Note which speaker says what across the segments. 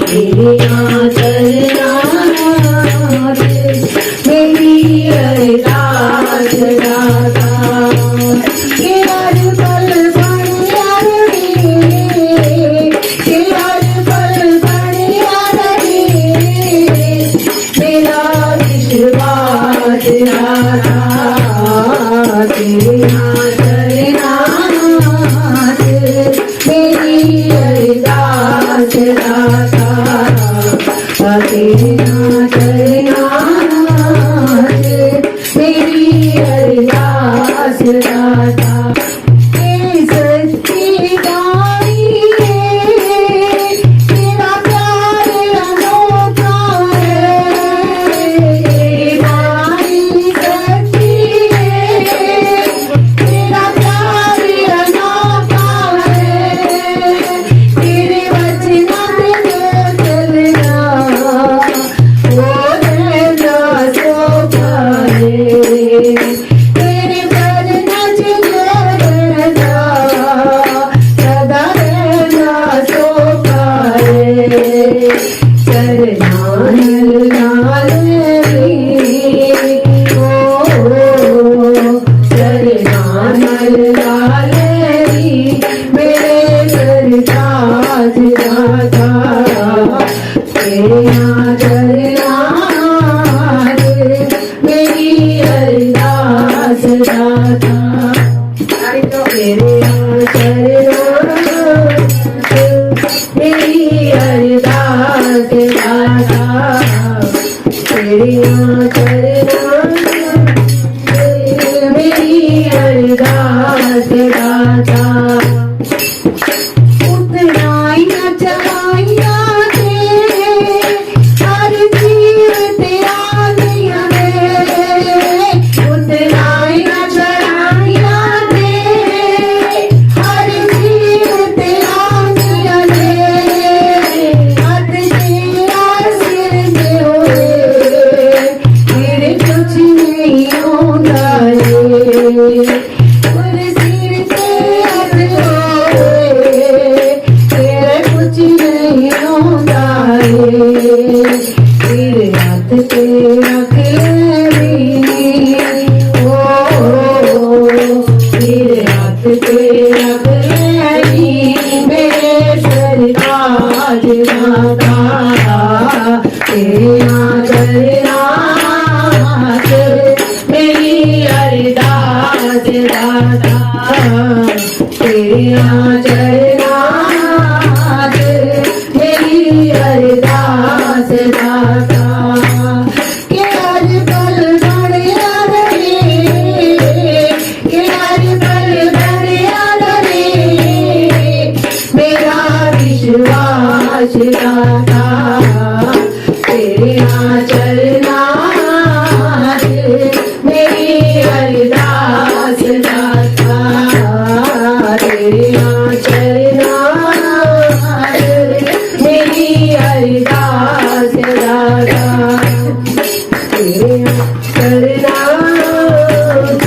Speaker 1: तेरे आचरणात मेरी अरदास दाता के हर पल बन रहे के हर पल बन रहे मेरा विश्वास दाता तेरे आचरणात मेरी अरदास दाता तेरे आचरणात मेरी अरदास दाता ये सच्ची गानी है तेरा प्यार अनोखा है ये गानी सच्ची है तेरा प्यार अनोखा है तेरे वचनों पे चलना वो रहना सोखा है तेरे पर नच करना सदा रहना सोखा है चरना लाल ओ चरना लाल मेरे सरताज दाता तेरे आचरणात मेरी अरदास दाता तेरे आचरणात मेरी अरदास दाता तेरे आचरणात मेरी अरदास दाता उतराइया चढ़ाइया तेरे हर जीव तेरा दिया है उतराइया चढ़ाइया तेरे हर जीव तेरा दिया है हाथ तेरा सिर पे होए मेरे कुछ नहीं होगा और सिर पे हाथ होए तेरा कुछ नहीं होगा तेरे हाथ पे रख ले ओ तेरे हाथ पे रख ले मेरे सरताज दाता तेरे आचरणात मेरी अरदास दाता तेरे आचरणात मेरी अरदास दाता के हर पल बढ़िया रहे के हर पल बढ़िया रहे मेरा विश्वास दाता तेरे आचरणात मेरी अरदास दाता तेरे आचरणात मेरी अरदास दाता तेरे आचरणात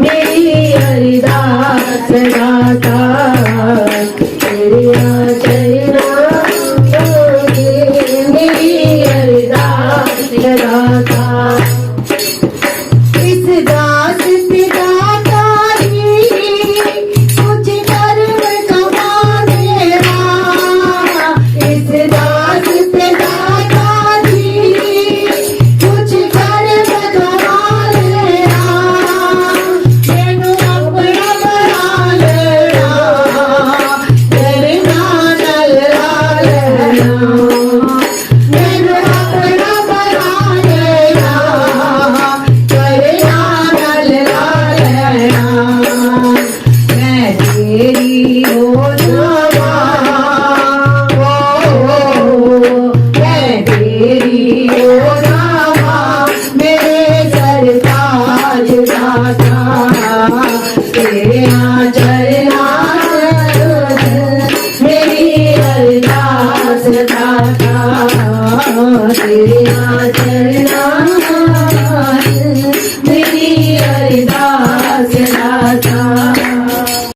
Speaker 1: मेरी अरदास दाता तेरे आचरणात मेरी अरदास दाता इस दास पिता तारी कुछ कर्म कमा देना इस दास पिता तारी कुछ कर्म कमा लेना मैनू अपना बना लेना तेरे नाल ला लेना मैनू अपना बना लेना तेरे नाल ला लेना मैं तेरी हो जावा मैं तेरी हो जावा मेरे सरताज दाता तेरे आचरणात मेरी अरदास